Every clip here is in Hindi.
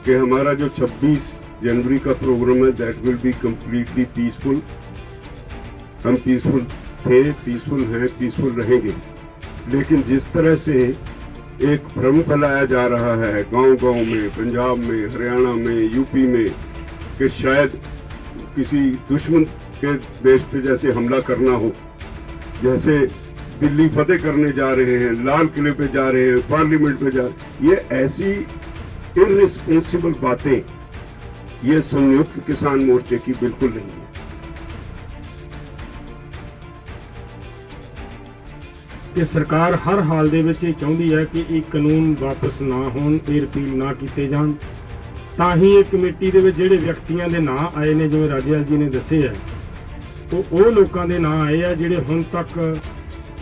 कि हमारा जो 26 जनवरी का प्रोग्राम है that will be completely peaceful. हम पीसफुल थे, पीसफुल हैं, पीसफुल रहेंगे। लेकिन जिस तरह से एक भ्रम फैलाया जा रहा है गांव-गांव में, पंजाब में, हरियाणा में, यूपी में, कि शायद किसी दुश्मन के देश पे जैसे हमला करना हो, जैसे दिल्ली फतेह करने जा रहे हैं, लाल किले पे जा रहे हैं, पार्लियामेंट पे जा रहे हैं, ये ऐसी इररिस्पॉन्सिबल बातें ये संयुक्त किसान मोर्चे की बिल्कुल नहीं है। कि सरकार हर हाल ਦੇ ਵਿੱਚ ਇਹ ਚਾਹੁੰਦੀ ਹੈ ਕਿ ਇਹ ਕਾਨੂੰਨ ਵਾਪਸ ਨਾ ਹੋਣ, ਇਹ ਰਿਪੀਲ ਨਾ ਕੀਤੇ ਜਾਣ। ਤਾਂ ਹੀ ਇਹ ਕਮੇਟੀ ਦੇ ਵਿੱਚ ਜਿਹੜੇ ਵਿਅਕਤੀਆਂ ਦੇ ਨਾਂ ਆਏ ਨੇ, ਜਿਵੇਂ ਰਾਜੇਵਾਲ ਜੀ ਨੇ ਦੱਸੇ ਹੈ, ਉਹ ਲੋਕਾਂ ਦੇ ਨਾਂ ਆਏ ਆ ਜਿਹੜੇ ਹੁਣ ਤੱਕ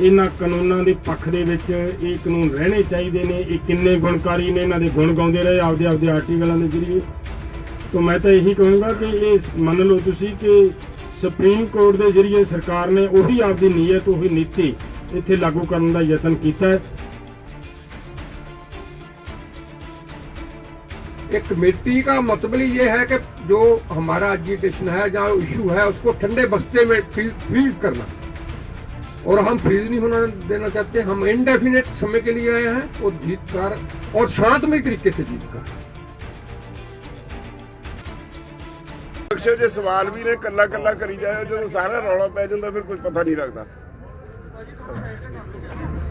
ਇਹਨਾਂ ਕਾਨੂੰਨਾਂ ਦੇ ਪੱਖ ਦੇ ਵਿੱਚ ਇਹ ਕਾਨੂੰਨ ਰਹਿਣੇ ਚਾਹੀਦੇ ਨੇ। ਇਹ ਕਿੰਨੇ ਗੁਣਕਾਰੀ ਨੇ, ਇਹਨਾਂ ਦੇ ਗੁਣ ਗਾਉਂਦੇ ਰਹੇ ਆਪਦੇ ਆਰਟੀਕਲਾਂ ਦੇ ਜ਼ਰੀਏ। ਤਾਂ ਮੈਂ ਤਾਂ ਇਹੀ ਕਹੂੰਗਾ ਕਿ ਇਹ ਮੰਨ ਲਓ ਤੁਸੀਂ ਕਿ ਸੁਪਰੀਮ ਕੋਰਟ ਦੇ ਜ਼ਰੀਏ ਸਰਕਾਰ ਨੇ ਉਹੀ ਆਪਦੀ ਨੀਅਤ, ਉਹੀ ਨੀਤੀ ਇੱਥੇ ਲਾਗੂ ਕਰਨ ਦਾ ਯਤਨ ਕੀਤਾ ਹੈ। एक कमेटी का मतलब ये है कि जो हमारा एजिटेशन है, जहाँ इशू है, उसको ठंडे बस्ते में फ्रीज करना, और हम फ्रीज नहीं होना देना चाहते। हम इंडेफिनेट समय के लिए आए हैं और जीतकार और शांतमय तरीके से जीतकार। अक्सर जो सवाल भी ने कला कला करी जाए, जो सारा रौला पै जाता फिर कुछ पता नहीं लगता।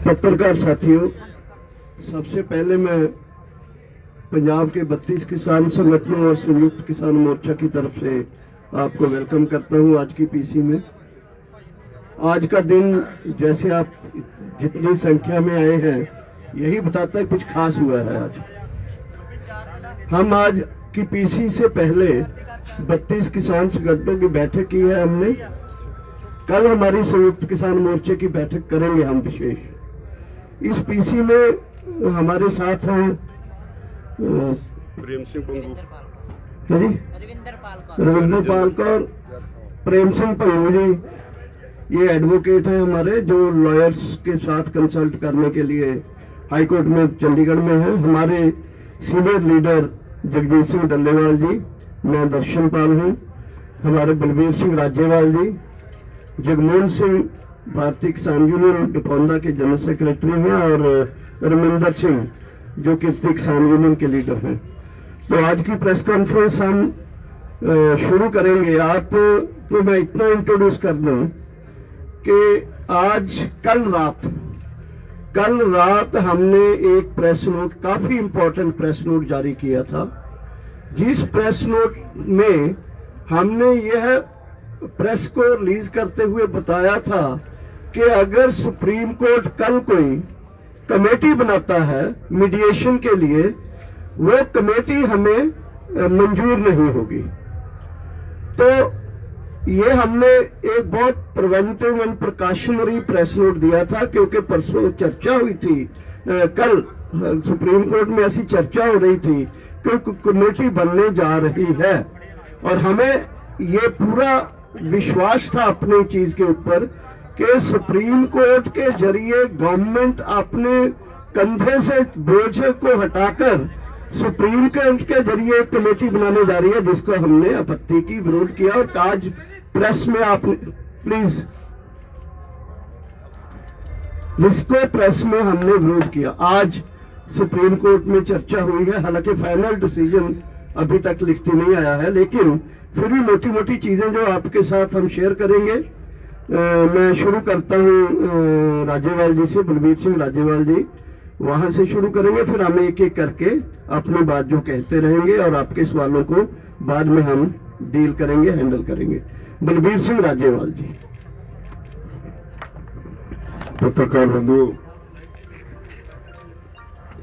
पत्रकार साथियों, सबसे पहले मैं पंजाब के 32 किसान संगठनों और संयुक्त किसान मोर्चा की तरफ से आपको वेलकम करता हूं आज की पीसी में। आज का दिन जैसे आप जितनी संख्या में आए हैं यही बताता है कुछ खास हुआ है। आज हम आज की पीसी से पहले 32 किसान संगठनों की बैठक की है हमने। कल हमारी संयुक्त किसान मोर्चे की बैठक करेंगे हम विशेष। इस पीसी में हमारे साथ हैं प्रेम सिंह पंगू, रविंदर पाल कौर, प्रेम सिंह पंगू जी, ये एडवोकेट हैं हमारे, जो लॉयर्स के साथ कंसल्ट करने के लिए हाई कोर्ट में चंडीगढ़ में हैं। हमारे सीनियर लीडर जगजीत सिंह डल्लेवाल जी, मैं दर्शन पाल हूँ, हमारे बलबीर सिंह राजेवाल जी, जगमोहन सिंह भारतीय किसान यूनियन डिकोंदा के जनरल सेक्रेटरी हैं, और रमिंदर सिंह जो कीर्ति किसान यूनियन के लीडर हैं। तो आज की प्रेस कॉन्फ्रेंस हम शुरू करेंगे। आप तो मैं इतना इंट्रोड्यूस कर दूं कि आज कल रात हमने एक प्रेस नोट, काफी इंपॉर्टेंट प्रेस नोट जारी किया था, जिस प्रेस नोट में हमने यह प्रेस को रिलीज करते हुए बताया था कि अगर सुप्रीम कोर्ट कल कोई कमेटी बनाता है मीडिएशन के लिए, वो कमेटी हमें मंजूर नहीं होगी। तो ये हमने एक बहुत preventive and precautionary press note दिया था, क्योंकि परसों चर्चा हुई थी, कल सुप्रीम कोर्ट में ऐसी चर्चा हो रही थी कि कमेटी बनने जा रही है, और हमें ये पूरा विश्वास था अपनी चीज के ऊपर कि सुप्रीम कोर्ट के जरिए गवर्नमेंट अपने कंधे से बोझ को हटाकर सुप्रीम कोर्ट के जरिए एक कमेटी बनाने जा रही है, जिसको हमने आपत्ति की, विरोध किया। और आज प्रेस में आप प्लीज, जिसको प्रेस में हमने विरोध किया, आज सुप्रीम कोर्ट में चर्चा हुई है। हालांकि फाइनल डिसीजन अभी तक लिखती नहीं आया है, लेकिन फिर भी मोटी मोटी चीजें जो आपके साथ हम शेयर करेंगे। मैं शुरू करता हूं राजेवाल जी से, बलबीर सिंह राजेवाल जी, वहां से शुरू करेंगे, फिर हम एक एक करके अपनी बात जो कहते रहेंगे और आपके सवालों को बाद में हम डील करेंगे, हैंडल करेंगे। बलबीर सिंह राजेवाल जी। पत्रकार बंधु,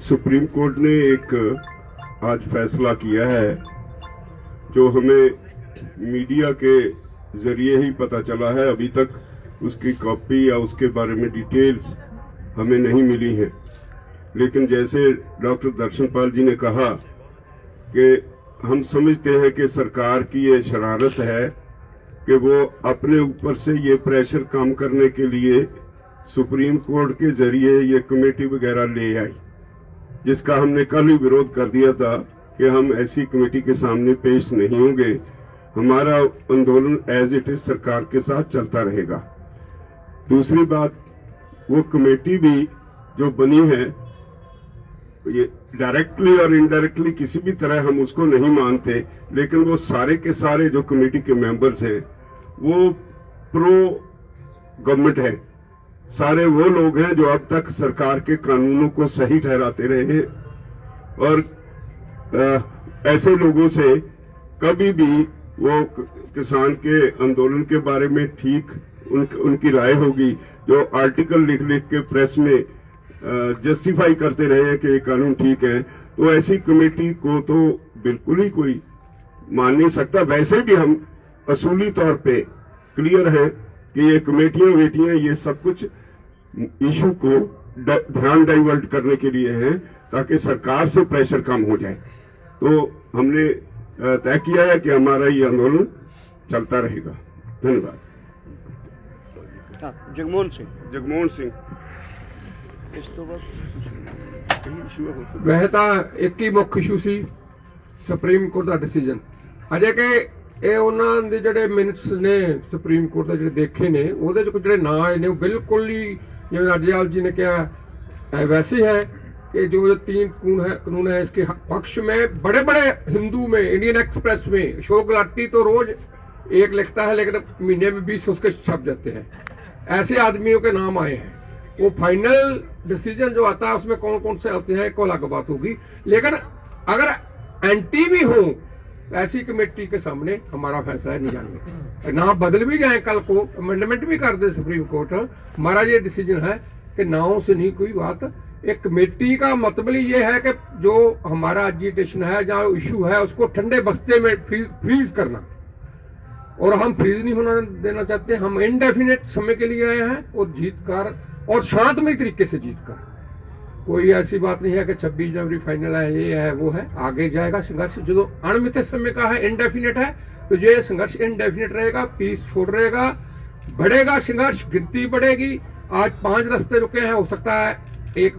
सुप्रीम कोर्ट ने एक आज फैसला किया है जो हमें मीडिया के जरिए ही पता चला है। अभी तक उसकी कॉपी या उसके बारे में डिटेल्स हमें नहीं मिली है, लेकिन जैसे डॉक्टर दर्शनपाल जी ने कहा कि हम समझते हैं कि सरकार की ये शरारत है कि वो अपने ऊपर से ये प्रेशर कम करने के लिए सुप्रीम कोर्ट के जरिए ये कमेटी वगैरह ले आई, जिसका हमने कल ही विरोध कर दिया था कि हम ऐसी कमेटी के सामने पेश नहीं होंगे। हमारा आंदोलन एज इट इज सरकार के साथ चलता रहेगा। दूसरी बात, वो कमेटी भी जो बनी है, ये डायरेक्टली और इनडायरेक्टली किसी भी तरह हम उसको नहीं मानते, लेकिन वो सारे के सारे जो कमेटी के मेंबर्स हैं वो प्रो गवर्नमेंट है। सारे वो लोग हैं जो अब तक सरकार के कानूनों को सही ठहराते रहे हैं, और ऐसे लोगों से कभी भी वो किसान के आंदोलन के बारे में ठीक उनकी राय होगी जो आर्टिकल लिख लिख के प्रेस में जस्टिफाई करते रहे हैं कि ये कानून ठीक है, तो ऐसी कमेटी को तो बिल्कुल ही कोई मान नहीं सकता। वैसे भी हम असूली तौर पे क्लियर है कि ये कमेटियां ये सब कुछ इशू को ध्यान डाइवर्ट करने के लिए है ताकि सरकार से प्रेशर कम हो जाए। तो हमने तय किया है कि हमारा ये आंदोलन चलता रहेगा। धन्यवाद। जगमोहन सिंह वह ਤਾਂ ਇੱਕ ਹੀ ਮੁੱਖ ਇਸ਼ੂ ਸੀ ਸੁਪਰੀਮ ਕੋਰਟ ਦਾ ਡਿਸੀਜਨ। ਅਜੇ ਕਿ ਇਹ ਉਹਨਾਂ ਦੇ ਜਿਹੜੇ ਮਿੰਟਸ ਨੇ ਸੁਪਰੀਮ ਕੋਰਟ ਦੇ ਜਿਹੜੇ ਦੇਖੇ ਨੇ ਉਹਦੇ ਚ ਜਿਹੜੇ ਨਾਂ ਆਏ ਨੇ ਉਹ ਬਿਲਕੁਲ ਹੀ ਜਿਵੇਂ ਰਾਜੇਵਾਲ जी ने कहा वैसे है कि जो 3 कानून है इसके पक्ष में बड़े बड़े हिंदू में इंडियन एक्सप्रेस में अशोक गुलाटी तो रोज एक लिखता है लेकिन महीने में 20 उसके छप जाते हैं। ऐसे आदमियों के नाम आए हैं। वो फाइनल डिसीजन जो आता है उसमें कौन कौन से आते हैं को अलग बात होगी, लेकिन अगर एंटी भी हो ऐसी कमेटी के सामने हमारा फैसला नहीं जाएंगे। ना बदल भी जाए कल को अमेंडमेंट भी कर दे सुप्रीम कोर्ट, हमारा ये डिसीजन है कि नाव से नहीं कोई बात। एक कमेटी का मतलब ये है कि जो हमारा एजिटेशन है जहाँ इशू है उसको ठंडे बस्ते में फ्रीज करना, और हम फ्रीज नहीं होना देना चाहते। हम इनडेफिनेट समय के लिए आए हैं और जीत कर और शांतमय तरीके से जीत कर। कोई ऐसी बात नहीं है कि 26 जनवरी फाइनल है, ये है वो है, आगे जाएगा संघर्ष। जो अनिश्चित समय का है, इनडेफिनेट है, तो ये संघर्ष इनडेफिनेट रहेगा, पीसफुल रहेगा, बढ़ेगा संघर्ष, गिनती बढ़ेगी। आज 5 रास्ते रुके हैं, हो सकता है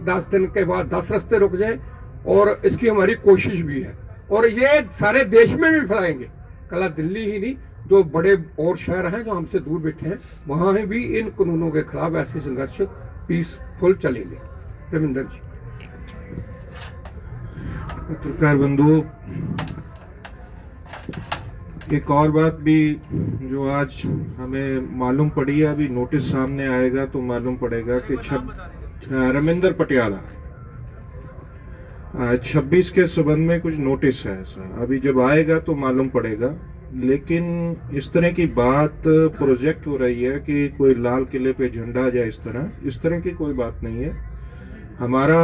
10 दिन के बाद 10 रास्ते रुक जाए, और इसकी हमारी कोशिश भी है। और ये सारे देश में भी फैलाएंगे, कल दिल्ली ही नहीं, जो बड़े और शहर हैं जो हमसे दूर बैठे हैं वहां भी इन कानूनों के खिलाफ ऐसे संघर्ष पीसफुल चलेंगे। रविंदर जी। पत्रकार बंधुओं, एक और बात भी जो आज हमें मालूम पड़ी है, अभी नोटिस सामने आएगा तो मालूम पड़ेगा कि रविंदर पटियाला 26 के संबंध में कुछ नोटिस है ऐसा, अभी जब आएगा तो मालूम पड़ेगा। लेकिन इस तरह की बात प्रोजेक्ट हो रही है कि कोई लाल किले पे झंडा जाए, इस तरह की कोई बात नहीं है। हमारा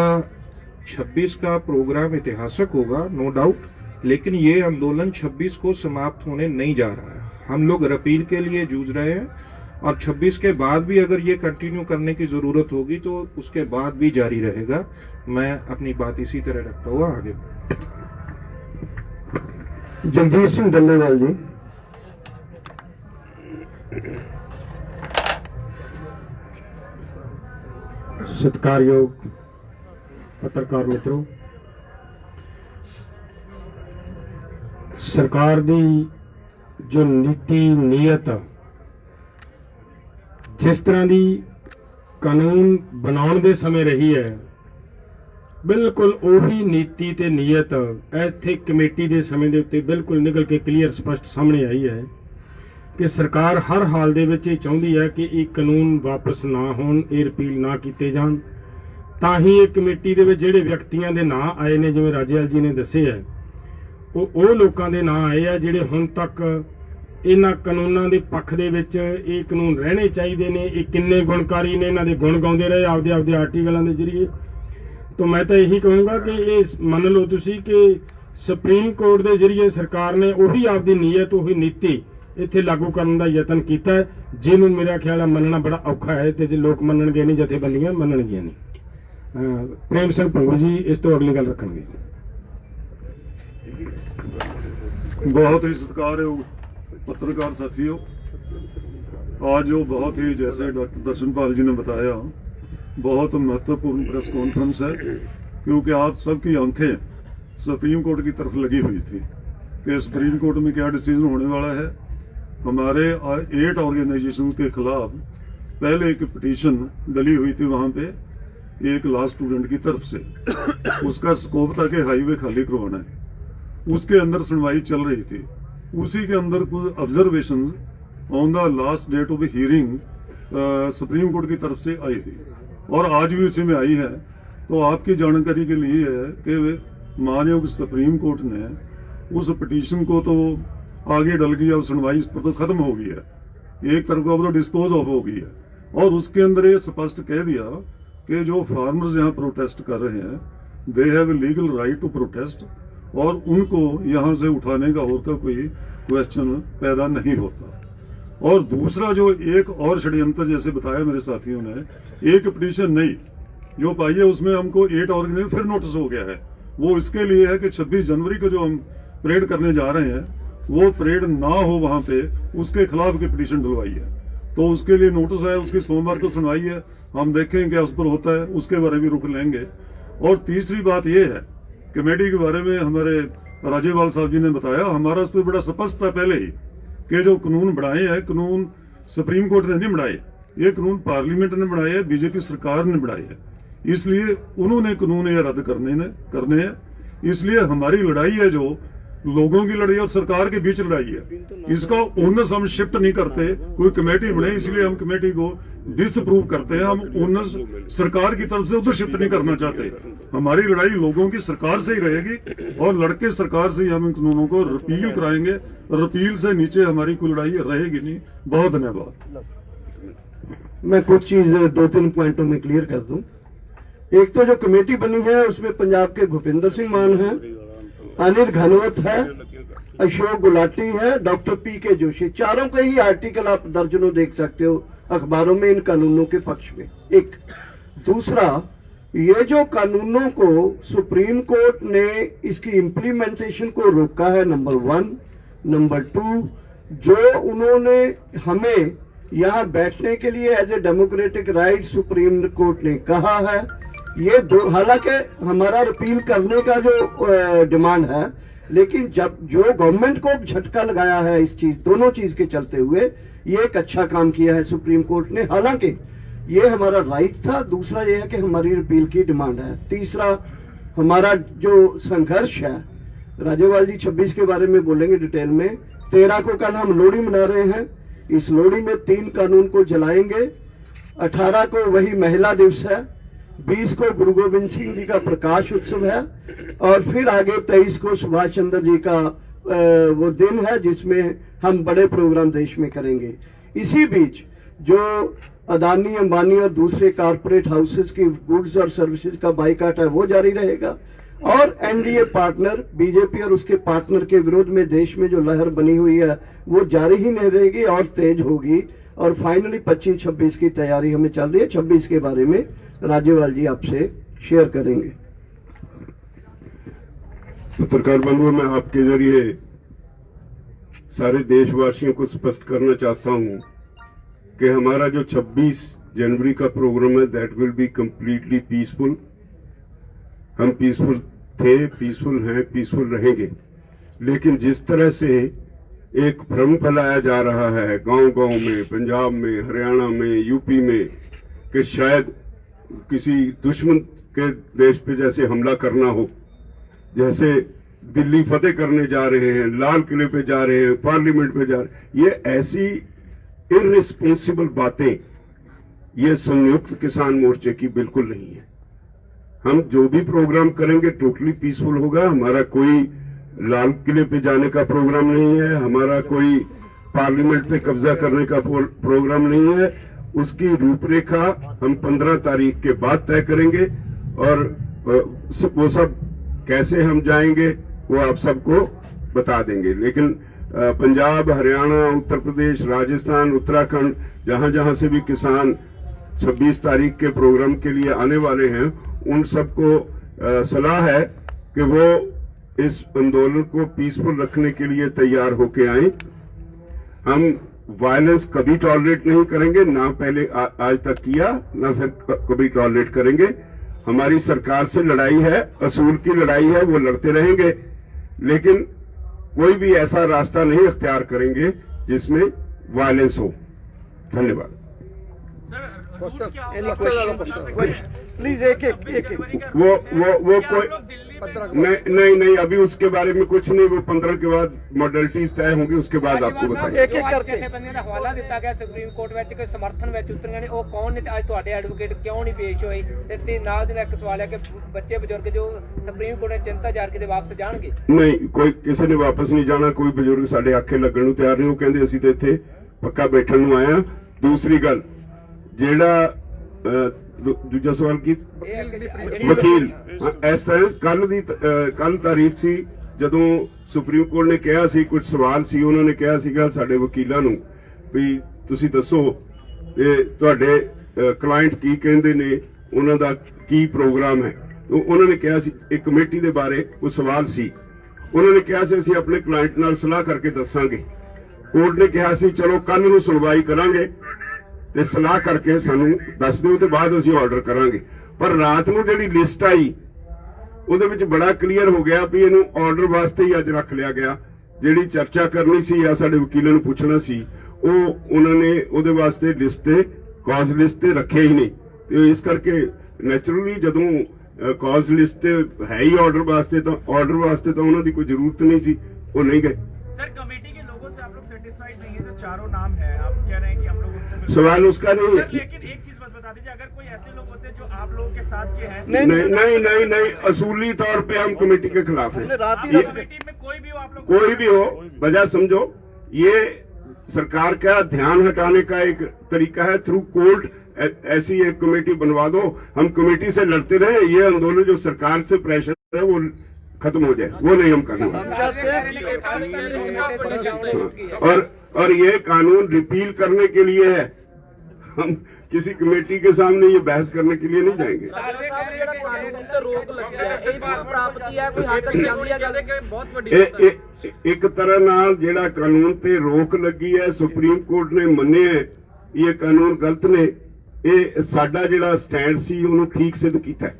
26 का प्रोग्राम ऐतिहासिक होगा, नो डाउट, लेकिन ये आंदोलन 26 को समाप्त होने नहीं जा रहा है। हम लोग रपील के लिए जूझ रहे हैं, और 26 के बाद भी अगर ये कंटिन्यू करने की जरूरत होगी तो उसके बाद भी जारी रहेगा। मैं अपनी बात इसी तरह रखता हुआ आगे। जगदीश सिंह डल्लेवाल जी। सत्कारयोग पत्रकार मित्रों, सरकार दी जो नीति नीयत जिस तरह की कानून बनाने दे समय रही है, बिल्कुल उही नीति ते नीयत इत्थे कमेटी दे समय दे उत्ते बिल्कुल निकल के क्लीयर स्पष्ट सामने आई है कि सरकार हर हाल दे विच ये चाहुंदी है कि ये कानून वापस ना होण, ये रिपील ना कीते जाण। तां ही ये कमेटी दे विच जिहड़े व्यक्तियां दे नां आए ने, जिवें राजेवाल जी ने दस्से है, ਉਹ ਲੋਕਾਂ ਦੇ ਨਾਂ ਆਏ ਆ ਜਿਹੜੇ ਹੁਣ ਤੱਕ ਇਹਨਾਂ ਕਾਨੂੰਨਾਂ ਦੇ ਪੱਖ ਦੇ ਵਿੱਚ ਇਹ ਕਾਨੂੰਨ ਰਹਿਣੇ ਚਾਹੀਦੇ ਨੇ। ਇਹ ਕਿੰਨੇ ਗੁਣਕਾਰੀ ਨੇ, ਇਹਨਾਂ ਦੇ ਗੁਣ ਗਾਉਂਦੇ ਰਹੇ ਆਪਦੇ ਆਰਟੀਕਲਾਂ ਦੇ ਜ਼ਰੀਏ। तो मैं तो यही कहूँगा कि ये मन लो तुसी कि सुप्रीम कोर्ट के जरिए सरकार ने उही आपकी नीयत, उही नीति इत्थे लागू करने का यतन किया है, जिन्हों मेरा ख्याल है मनना बड़ा औखा है, तो जो लोग मनणगे नहीं, जथेबंदियां मनणगियां नहीं। प्रेम सिंह भंगू जी इस तो अगली गल रखणगे। बहुत ही सत्कारयोग पत्रकार साथियों, आज जो बहुत ही जैसे डॉक्टर दर्शनपाल जी ने बताया बहुत महत्वपूर्ण प्रेस कॉन्फ्रेंस है, क्योंकि आप सबकी आंखें सुप्रीम कोर्ट की तरफ लगी हुई थी कि सुप्रीम कोर्ट में क्या डिसीजन होने वाला है। हमारे 8 ऑर्गेनाइजेशन के खिलाफ पहले एक पिटीशन डली हुई थी वहां पे एक लॉ स्टूडेंट की तरफ से। उसका स्कोप था कि हाईवे खाली करवाना है, उसके अंदर सुनवाई चल रही थी। उसी के अंदर कुछ observations on the last date of hearing Supreme Court की तरफ से आई थी और आज भी उसी में आई है। तो आपकी जानकारी के लिए है कि माननीय सुप्रीम कोर्ट ने उस पिटीशन को तो आगे डल गया, सुनवाई इस पर तो खत्म हो गई है, एक तरफ का तो डिस्पोज ऑफ हो गई है और उसके अंदर ये स्पष्ट कह दिया कि जो फार्मर्स यहाँ प्रोटेस्ट कर रहे हैं they have legal right to protest और उनको यहाँ से उठाने का और का कोई क्वेश्चन पैदा नहीं होता। और दूसरा जो एक और षड्यंत्र जैसे बताया मेरे साथियों ने, एक पिटीशन नहीं जो पाई है उसमें हमको 8 ऑर्गेनाइजेशन फिर नोटिस हो गया है। वो इसके लिए है कि 26 जनवरी को जो हम परेड करने जा रहे हैं वो परेड ना हो वहां पे, उसके खिलाफ की पिटीशन डलवाई है। तो उसके लिए नोटिस है, उसकी सोमवार को सुनवाई है, हम देखें क्या उस पर होता है, उसके बारे में रुख लेंगे। और तीसरी बात यह है कमेटी के बारे में हमारे राज्यपाल साहब जी ने बताया, हमारा उस पर बड़ा स्पष्ट था पहले ही कि जो कानून बनाए हैं, कानून सुप्रीम कोर्ट ने नहीं बनाए, ये कानून पार्लियामेंट ने बनाए हैं, बीजेपी सरकार ने बनाए हैं, इसलिए उन्होंने कानून ये रद्द करने हैं। इसलिए हमारी लड़ाई है जो लोगों की लड़ाई और सरकार के बीच लड़ाई है, इसका ओनस हम शिफ्ट नहीं करते। कोई कमेटी बने इसलिए हम कमेटी को डिसअप्रूव करते हैं, हम ओनस सरकार की तरफ से उधर शिफ्ट नहीं करना चाहते। हमारी लड़ाई लोगों की सरकार से ही रहेगी और लड़के सरकार से ही हम इन कानूनों को रिपील कराएंगे। रिपील से नीचे हमारी कोई लड़ाई रहेगी नहीं। बहुत धन्यवाद। मैं कुछ चीज 2-3 पॉइंटों में क्लियर कर दूं। एक तो जो कमेटी बनी है उसमें पंजाब के भूपिंदर सिंह मान है, अनिल घनवत है, अशोक गुलाटी है, डॉक्टर पीके जोशी, चारों के ही आर्टिकल आप दर्जनों देख सकते हो अखबारों में इन कानूनों के पक्ष में। एक दूसरा, ये जो कानूनों को सुप्रीम कोर्ट ने इसकी इम्प्लीमेंटेशन को रोका है, नंबर 1। नंबर 2, जो उन्होंने हमें यहाँ बैठने के लिए as a democratic right Supreme Court ने कहा है, ये हालांकि हमारा रिपील करने का जो डिमांड है, लेकिन जब जो गवर्नमेंट को झटका लगाया है इस चीज, दोनों चीज के चलते हुए, ये एक अच्छा काम किया है सुप्रीम कोर्ट ने। हालांकि ये हमारा राइट था। दूसरा ये है कि हमारी रिपील की डिमांड है। तीसरा, हमारा जो संघर्ष है, राज्यपाल जी 26 के बारे में बोलेंगे डिटेल में। 13 को कल हम लोहड़ी मना रहे हैं, इस लोहड़ी में 3 कानून को जलाएंगे। 18 को वही महिला दिवस है, 20 को गुरु गोविंद सिंह जी का प्रकाश उत्सव है और फिर आगे 23 को सुभाष चंद्र जी का वो दिन है जिसमें हम बड़े प्रोग्राम देश में करेंगे। इसी बीच जो अदानी, अंबानी और दूसरे कारपोरेट हाउसेस की गुड्स और सर्विसेज का बाइकाट है वो जारी रहेगा और एनडीए पार्टनर बीजेपी और उसके पार्टनर के विरोध में देश में जो लहर बनी हुई है वो जारी ही नहीं रहेगी और तेज होगी। और फाइनली 25-26 की तैयारी हमें चल रही है। 26 के बारे में राज्यपाल जी आपसे शेयर करेंगे। पत्रकार बंधुओं, मैं आपके जरिए सारे देशवासियों को स्पष्ट करना चाहता हूं कि हमारा जो 26 जनवरी का प्रोग्राम है that will be completely peaceful. हम पीसफुल थे, पीसफुल हैं, पीसफुल रहेंगे। लेकिन जिस तरह से एक भ्रम फैलाया जा रहा है गांव-गांव में, पंजाब में, हरियाणा में, यूपी में, कि शायद किसी दुश्मन के देश पे जैसे हमला करना हो, जैसे दिल्ली फतेह करने जा रहे हैं, लाल किले पे जा रहे हैं, पार्लियामेंट पे जा रहे हैं, ये ऐसी इररिस्पॉन्सिबल बातें ये संयुक्त किसान मोर्चे की बिल्कुल नहीं है। हम जो भी प्रोग्राम करेंगे टोटली पीसफुल होगा। हमारा कोई लाल किले पे जाने का प्रोग्राम नहीं है, हमारा कोई पार्लियामेंट पे कब्जा करने का प्रोग्राम नहीं है। उसकी रूपरेखा हम 15 तारीख के बाद तय करेंगे और वो सब कैसे हम जाएंगे वो आप सबको बता देंगे। लेकिन पंजाब, हरियाणा, उत्तर प्रदेश, राजस्थान, उत्तराखंड, जहां जहां से भी किसान 26 तारीख के प्रोग्राम के लिए आने वाले हैं, उन सबको सलाह है कि वो इस आंदोलन को पीसफुल रखने के लिए तैयार होके आए। हम वायलेंस कभी टॉलरेट नहीं करेंगे, ना पहले आज तक किया, ना फिर कभी टॉलरेट करेंगे। हमारी सरकार से लड़ाई है, असूल की लड़ाई है, वो लड़ते रहेंगे, लेकिन कोई भी ऐसा रास्ता नहीं अख्तियार करेंगे जिसमें वायलेंस हो। धन्यवाद। प्लीज एक वो कोई नहीं, अभी उसके बारे में कुछ नहीं। वो 15 के बाद मॉडलिटीज तय होंगी, उसके बाद आपको बताएंगे। एक करके ਜਥੇਬੰਦੀਆਂ ਦਾ ਹਵਾਲਾ ਦਿੱਤਾ ਗਿਆ ਸੁਪਰੀਮ ਕੋਰਟ ਵਿੱਚ ਕਿ ਸਮਰਥਨ ਵਿੱਚ ਉਤਰੀਆਂ ਨੇ, ਉਹ ਕੌਣ ਨੇ ਤੇ ਅੱਜ ਤੁਹਾਡੇ ਐਡਵੋਕੇਟ ਕਿਉਂ ਨਹੀਂ ਪੇਸ਼ ਹੋਏ? ਤੇ ਨਾਲ ਦੀ ਨਾਲ ਇੱਕ ਸਵਾਲ ਹੈ ਕਿ ਬੱਚੇ ਬਜ਼ੁਰਗ ਜੋ ਸੁਪਰੀਮ ਕੋਰਟ ਨੇ ਚਿੰਤਾ ਜ਼ਾਹਰ ਕੀਤੀ ਵਾਪਸ ਜਾਣਗੇ? ਨਹੀਂ, ਕੋਈ ਕਿਸੇ ਨੇ ਵਾਪਸ ਨਹੀਂ ਜਾਣਾ। ਕੋਈ ਬਜ਼ੁਰਗ ਸਾਡੇ ਆਖੇ ਲੱਗਣ ਨੂੰ ਤਿਆਰ ਨਹੀਂ। ਉਹ ਕਹਿੰਦੇ ਅਸੀਂ ਤੇ ਇੱਥੇ ਪੱਕਾ ਬੈਠਣ ਨੂੰ ਆਏ ਆ। ਦੂਸਰੀ ਗੱਲ, ਜਿਹੜਾ ਦੂਜਾ ਸਵਾਲ ਕੀ? ਵਕੀਲ। ਇਸ ਤਰ੍ਹਾਂ ਕੱਲ ਤਾਰੀਖ ਸੀ ਜਦੋਂ ਸੁਪਰੀਮ ਕੋਰਟ ਨੇ ਕਿਹਾ ਸੀ, ਕੁਝ ਸਵਾਲ ਸੀ, ਉਹਨਾਂ ਨੇ ਕਿਹਾ ਸੀਗਾ ਸਾਡੇ ਵਕੀਲਾਂ ਨੂੰ ਵੀ ਤੁਸੀਂ ਦੱਸੋ ਇਹ ਤੁਹਾਡੇ ਕਲਾਇੰਟ ਕੀ ਕਹਿੰਦੇ ਨੇ, ਉਹਨਾਂ ਦਾ ਕੀ ਪ੍ਰੋਗਰਾਮ ਹੈ। ਤਾਂ ਉਹਨਾਂ ਨੇ ਕਿਹਾ ਸੀ ਇੱਕ ਕਮੇਟੀ ਦੇ ਬਾਰੇ ਕੋਈ ਸਵਾਲ ਸੀ, ਉਹਨਾਂ ਨੇ ਕਿਹਾ ਸੀ ਅਸੀਂ ਆਪਣੇ ਕਲਾਇੰਟ ਨਾਲ ਸਲਾਹ ਕਰਕੇ ਦੱਸਾਂਗੇ। ਕੋਰਟ ਨੇ ਕਿਹਾ ਸੀ ਚਲੋ ਕੱਲ ਨੂੰ ਸੁਣਵਾਈ ਕਰਾਂਗੇ ਤੇ ਸਲਾਹ ਕਰਕੇ ਸਾਨੂੰ ਦੱਸ ਦਿਓ ਤੇ ਬਾਅਦ ਅਸੀਂ ਆਰਡਰ ਕਰਾਂਗੇ। ਪਰ ਰਾਤ ਨੂੰ ਜਿਹੜੀ ਲਿਸਟ ਆਈ ਉਹਦੇ ਵਿੱਚ ਬੜਾ ਕਲੀਅਰ ਹੋ ਗਿਆ ਵੀ ਇਹਨੂੰ ਆਰਡਰ ਵਾਸਤੇ ਹੀ ਅੱਜ ਰੱਖ ਲਿਆ ਗਿਆ। ਜਿਹੜੀ ਚਰਚਾ ਕਰਨੀ ਸੀ ਜਾਂ ਸਾਡੇ ਵਕੀਲਾਂ ਨੂੰ ਪੁੱਛਣਾ ਸੀ ਉਹ ਉਹਨਾਂ ਨੇ ਉਹਦੇ ਵਾਸਤੇ ਲਿਸਟ ਤੇ ਕਾਜ਼ ਲਿਸਟ ਤੇ ਰੱਖਿਆ ਹੀ ਨਹੀਂ। ਤੇ ਇਸ ਕਰਕੇ ਨੈਚੁਰਲੀ ਜਦੋਂ ਕਾਜ਼ ਲਿਸਟ ਤੇ ਹੈ ਹੀ ਆਰਡਰ ਵਾਸਤੇ ਤਾਂ ਉਹਨਾਂ ਦੀ ਕੋਈ ਜ਼ਰੂਰਤ ਨਹੀਂ ਸੀ, ਉਹ ਨਹੀਂ गए। सर कमेटी के लोगों से आप लोग सेटिस्फाइड नहीं है? जो चारों नाम है आप कह रहे हैं कि हम लोग उनसे सवाल उसका नहीं है। सर लेकिन एक चीज बस बता दीजिए, अगर कोई ऐसे लोग होते जो आप लोगों के साथ के हैं? नहीं, असूली तौर पे हम कमेटी के खिलाफ हैं। कमेटी में कोई भी हो आप लोग? कोई भी हो, वजह समझो, ये सरकार का ध्यान हटाने का एक तरीका है। थ्रू कोर्ट ऐसी एक कमेटी बनवा दो, हम कमेटी से लड़ते रहे। ये आंदोलन जो सरकार से प्रेशर है वो खत्म हो जाए, वो नहीं हम करना। और ये कानून रिपील करने के लिए है, हम किसी कमेटी के सामने ये बहस करने के लिए नहीं जाएंगे। एक तरह नाल जेड़ा कानून ते रोक लगी है, सुप्रीम कोर्ट ने मन्ने है ये कानून गलत ने, ये साडा जेड़ा स्टैंड सी उन्होंने ठीक सिद्ध किया है।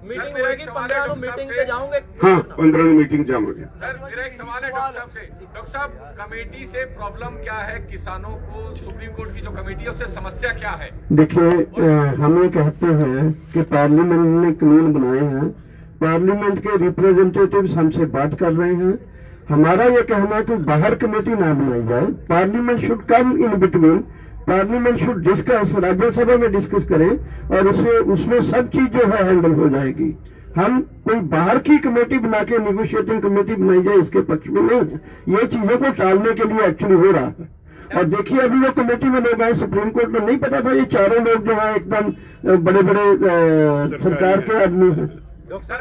मीटिंग होगी 15 ਨੂੰ मीटिंग ਤੇ ਜਾਓਗੇ? हाँ, 15 ਨੂੰ मीटिंग जाओगे। सर मेरा एक सवाल है डॉक्टर साहब से। डॉक्टर साहब, कमेटी से प्रॉब्लम क्या है? किसानों को सुप्रीम कोर्ट की जो कमेटी है उससे समस्या क्या है? देखिए, हम ये कहते हैं कि पार्लियामेंट ने कानून बनाए हैं, पार्लियामेंट के रिप्रेजेंटेटिव्स हमसे बात कर रहे हैं। हमारा ये कहना है कि बाहर कमेटी ना बनाई जाए, parliament should come in between, parliament should discuss, Rajya Sabha में डिस्कस करें और उसमें सब चीज जो है हैंडल हो जाएगी। हम कोई बाहर की कमेटी बना के निगोशिएटिंग कमेटी बनाई जाए इसके पक्ष में नहीं है। ये चीजों को टालने के लिए एक्चुअली हो रहा है। और देखिए अभी वो कमेटी में लोग आए, सुप्रीम कोर्ट में नहीं पता था ये चारों लोग जो है एकदम बड़े बड़े सरकार के आदमी हैं। सर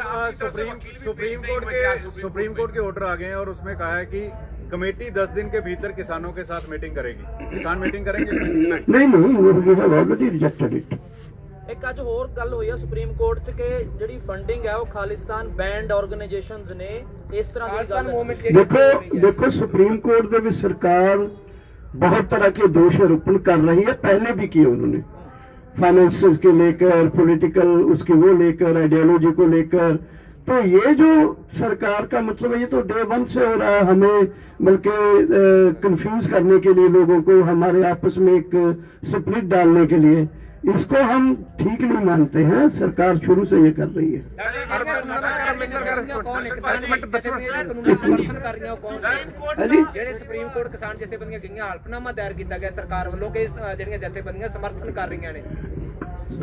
सुप्रीम कोर्ट के ऑर्डर आ गए हैं और उसमें कहा है कि कमेटी 10 दिन के भीतर किसानों के साथ मीटिंग करेगी। किसान मीटिंग करेंगे? नहीं, ऑलरेडी रिजेक्टेड इट। ਇੱਕ ਅੱਜ ਹੋਰ ਗੱਲ ਹੋਈ ਹੈ ਸੁਪਰੀਮ ਕੋਰਟ 'ਚ ਕਿ ਜਿਹੜੀ ਫੰਡਿੰਗ ਹੈ ਉਹ ਖਾਲਿਸਤਾਨ ਬੈਂਡ ਆਰਗੇਨਾਈਜੇਸ਼ਨਸ ਨੇ, ਇਸ ਤਰ੍ਹਾਂ ਦੀ ਗੱਲ देखो सुप्रीम कोर्ट ਦੇ ਵਿੱਚ सरकार बहुत तरह के दोष आरोपण कर रही है, पहले भी किए उन्होंने, फाइनेंसेस के लेकर, पॉलिटिकल उसकी वो लेकर, आइडियोलॉजी को लेकर। तो ये जो सरकार का मतलब है ये तो डे वन से हो रहा है, हमें बल्कि कंफ्यूज करने के लिए, लोगों को हमारे आपस में एक स्प्लिट डालने के लिए। इसको हम ठीक नहीं मानते हैं, सरकार शुरू से ये कर रही है। ਜਿਹੜੇ ਸੁਪਰੀਮ ਕੋਰਟ ਕਿਸਾਨ ਜਥੇਬੰਦੀਆਂ ਗਈਆਂ, ਹਲਫਨਾਮਾ ਦਾਇਰ ਕੀਤਾ ਗਿਆ ਸਰਕਾਰ ਵੱਲੋਂ ਕਿ ਜਿਹੜੀਆਂ ਜਥੇਬੰਦੀਆਂ ਸਮਰਥਨ ਕਰ ਰਹੀਆਂ ਨੇ।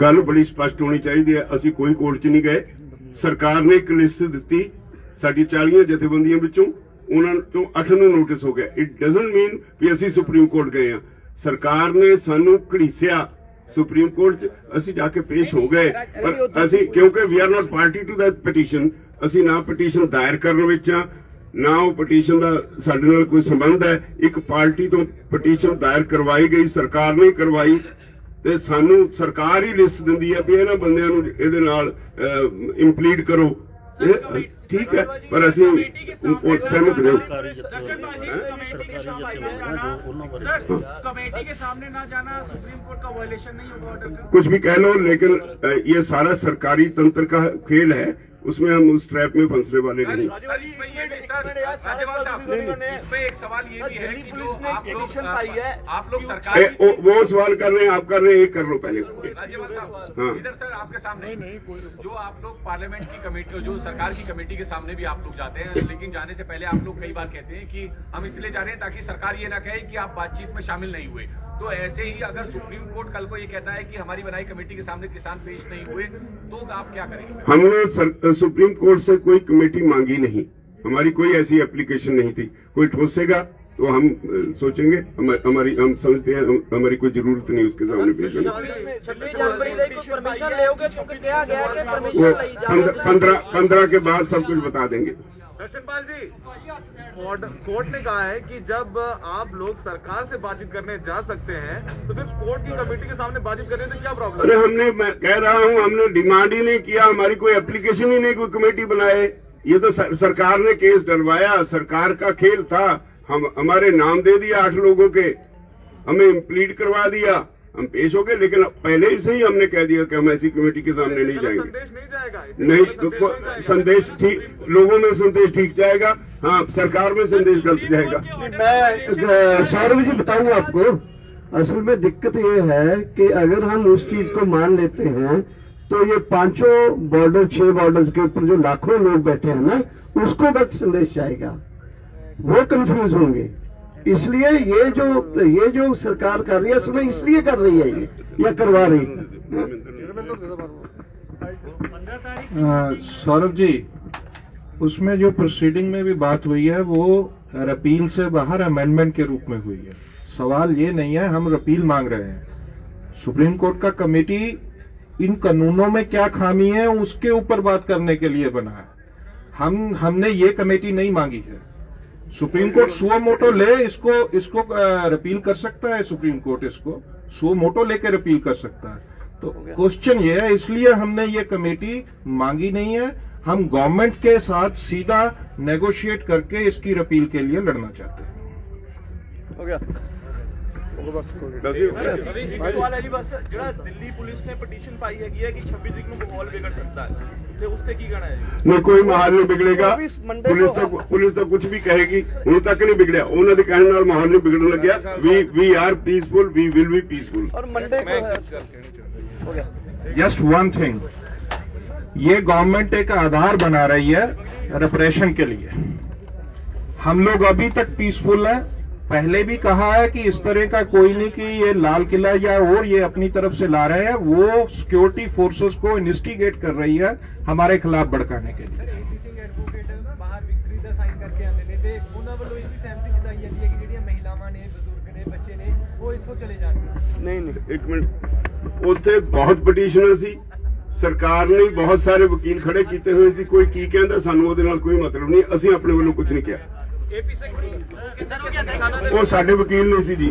ਗੱਲ ਬੜੀ ਸਪਸ਼ਟ ਹੋਣੀ ਚਾਹੀਦੀ ਹੈ, ਅਸੀਂ ਕੋਈ ਕੋਰਟ 'ਚ ਨਹੀਂ ਗਏ। ਸਰਕਾਰ ਨੇ ਇੱਕ ਲਿਸਟ ਦਿੱਤੀ, ਸਾਡੀ 40 ਜਥੇਬੰਦੀਆਂ ਵਿੱਚੋਂ ਉਹਨਾਂ ਤੋਂ 8 ਨੂੰ ਨੋਟਿਸ ਹੋ ਗਿਆ। ਇਟ ਡਸਨਟ ਮੀਨ ਵੀ ਅਸੀਂ ਸੁਪਰੀਮ ਕੋਰਟ ਗਏ ਆ। ਸਰਕਾਰ ਨੇ ਸਾਨੂੰ ਘੜੀਸਿਆ ਸੁਪਰੀਮ ਕੋਰਟ 'ਚ, ਅਸੀਂ ਜਾ ਕੇ ਪੇਸ਼ ਹੋ ਗਏ। ਪਰ ਅਸੀਂ ਕਿਉਂਕਿ we are not party to that petition, ਅਸੀਂ ਨਾ ਪਟੀਸ਼ਨ ਦਾਇਰ ਕਰਨ ਵਿੱਚ ਆ, ਨਾ ਉਹ ਪਟੀਸ਼ਨ ਦਾ ਸਾਡੇ ਨਾਲ ਕੋਈ ਸੰਬੰਧ ਹੈ। ਇੱਕ ਪਾਰਟੀ ਤੋਂ ਪਟੀਸ਼ਨ ਦਾਇਰ ਕਰਵਾਈ ਗਈ, ਸਰਕਾਰ ਨੇ ਕਰਵਾਈ, ਤੇ ਸਾਨੂੰ ਸਰਕਾਰ ਹੀ ਲਿਸਟ ਦਿੰਦੀ ਹੈ ਵੀ ਇਹਨਾਂ ਬੰਦਿਆਂ ਨੂੰ ਇਹਦੇ ਨਾਲ ਇੰਪਲੀਡ ਕਰੋ। ਇਹ ਠੀਕ ਹੈ, ਪਰ ਅਸੀਂ ਸਹਿਮਤ ਨਹੀਂ। कमेटी के सामने ना जाना सुप्रीम कोर्ट का वायलेशन नहीं होगा ऑर्डर का? कुछ भी कह लो, लेकिन ये सारा सरकारी तंत्र का खेल है, उसमें हम उस ट्रैप में फंसने वाले नहीं। राज्यपाल साहब, इसमें एक सवाल ये भी है कि जो आप लोग सरकार वो सवाल कर रहे हैं, आप कर रहे हैं, एक कर लो पहले। राज्यपाल साहब, हाँ। इधर सर आपके सामने जो आप लोग पार्लियामेंट की कमेटी, जो सरकार की कमेटी के सामने भी आप लोग जाते हैं, लेकिन जाने से पहले आप लोग कई बार कहते हैं कि हम इसलिए जा रहे हैं ताकि सरकार ये ना कहे कि आप बातचीत में शामिल नहीं हुए। तो ऐसे ही अगर सुप्रीम कोर्ट कल को ये कहता है कि हमारी बनाई कमेटी के सामने किसान पेश नहीं हुए, तो आप क्या करेंगे? हमने सुप्रीम कोर्ट से कोई कमेटी मांगी नहीं, हमारी कोई ऐसी एप्लीकेशन नहीं थी। कोई ठोसेगा तो हम सोचेंगे, हमारी हम समझते हैं हमारी कोई जरूरत नहीं उसके सामने पेश होने की। 15 के बाद सब कुछ बता देंगे। दर्शनपाल जी, कोर्ट ने कहा है कि जब आप लोग सरकार से बातचीत करने जा सकते हैं तो फिर कोर्ट की कमेटी के सामने बातचीत करने से क्या प्रॉब्लम? अरे मैं कह रहा हूँ, हमने डिमांड ही नहीं किया, हमारी कोई एप्लीकेशन ही नहीं, कोई कमेटी बनाए। ये तो सरकार ने केस डलवाया, सरकार का खेल था। हमारे नाम दे दिया 8 लोगों के, हमें इम्प्लीड करवा दिया, हम पेश हो गए, लेकिन पहले से ही हमने कह दिया कि हम ऐसी कमेटी के सामने नहीं जाएंगे। संदेश नहीं जाएगा? नहीं, संदेश ठीक, लोगों में संदेश ठीक जाएगा, हाँ, सरकार में संदेश गलत जाएगा। मैं सौरभ जी बताऊं आपको, असल में दिक्कत ये है कि अगर हम उस चीज को मान लेते हैं तो ये 5 बॉर्डर 6 बॉर्डर के ऊपर जो लाखों लोग बैठे हैं ना, उसको गलत संदेश जाएगा, वो कंफ्यूज होंगे। इसलिए ये जो सरकार कर रही है, असल में इसलिए कर रही है ये, या करवा रही है। सौरभ जी, उसमें जो प्रोसीडिंग में भी बात हुई है वो रिपील से बाहर अमेंडमेंट के रूप में हुई है। सवाल ये नहीं है हम रिपील मांग रहे हैं। सुप्रीम कोर्ट का कमेटी इन कानूनों में क्या खामी है उसके ऊपर बात करने के लिए बना है। हमने ये कमेटी नहीं मांगी है। सुप्रीम कोर्ट सुओ मोटो ले इसको रिपील कर सकता है, सुप्रीम कोर्ट इसको सुओ मोटो लेकर रिपील कर सकता है। तो क्वेश्चन ये है, इसलिए हमने ये कमेटी मांगी नहीं है। हम गवर्नमेंट के साथ सीधा नेगोशिएट करके इसकी रिपील के लिए लड़ना चाहते हैं। हो गया। सवाल है जी, बस ਜਿਹੜਾ ਦਿੱਲੀ ਪੁਲਿਸ ਨੇ ਪਟੀਸ਼ਨ ਪਾਈ ਹੈਗੀ ਹੈ ਕਿ 26 ਤਰੀਕ ਨੂੰ ਮਾਹੌਲ ਵਿਗੜ ਸਕਦਾ ਹੈ, ਤੇ ਉਸ ਤੇ ਕੀ ਕਹਿਣਾ ਹੈ ਜੀ? नहीं, कोई माहौल नहीं बिगड़ेगा। पुलिस तो कुछ भी कहेगी, ਹੁਣ तक नहीं बिगड़िया। ਉਹਨਾਂ ਦੇ ਕਹਿਣ ਨਾਲ माहौल नहीं बिगड़ने लग गया। We are peaceful, we will be peaceful. और मंडे को हो गया। जस्ट वन थिंग, ये गवर्नमेंट एक आधार बना रही है रिप्रेशन के लिए। हम लोग अभी तक पीसफुल हैं। पहले भी कहा है कि इस तरह का कोई नहीं कि ये लाल किला या और ये अपनी तरफ से ला रहे हैं, वो सिक्योरिटी फोर्सेस को इन्वेस्टिगेट कर रही है हमारे खिलाफ भड़काने के लिए। ਬਾਹਰ ਵਿਕਟਰੀ ਦਾ ਸਾਈਨ ਕਰਕੇ ਆਉਂਦੇ ਨੇ ਤੇ ਉਹਨਾਂ ਵੱਲੋਂ ਇਹ ਵੀ ਸਹਿਮਤੀ ਜਤਾਈ ਜਾਂਦੀ ਹੈ ਕਿ ਜਿਹੜੀਆਂ ਮਹਿਲਾਵਾਂ ਨੇ, ਬਜ਼ੁਰਗ ਨੇ, ਬੱਚੇ ਨੇ, ਉਹ ਇੱਥੋਂ ਚਲੇ ਜਾਣਗੇ। नहीं, एक मिनट, ਉੱਥੇ ਬਹੁਤ ਪਟੀਸ਼ਨਾਂ ਸੀ, ਸਰਕਾਰ ਨੇ ਬਹੁਤ ਸਾਰੇ ਵਕੀਲ ਖੜੇ ਕੀਤੇ ਹੋਏ ਸੀ। ਕੋਈ ਕੀ ਕਹਿੰਦਾ, ਸਾਨੂੰ ਉਹਦੇ ਨਾਲ ਕੋਈ ਮਤਲਬ ਨਹੀਂ, ਅਸੀਂ ਆਪਣੇ ਵੱਲੋਂ ਕੁਝ ਨਹੀਂ ਕਿਹਾ। ਏਪੀ ਸਿੰਘ ਉਹ ਸਾਡੇ ਵਕੀਲ ਨਹੀਂ ਸੀ ਜੀ।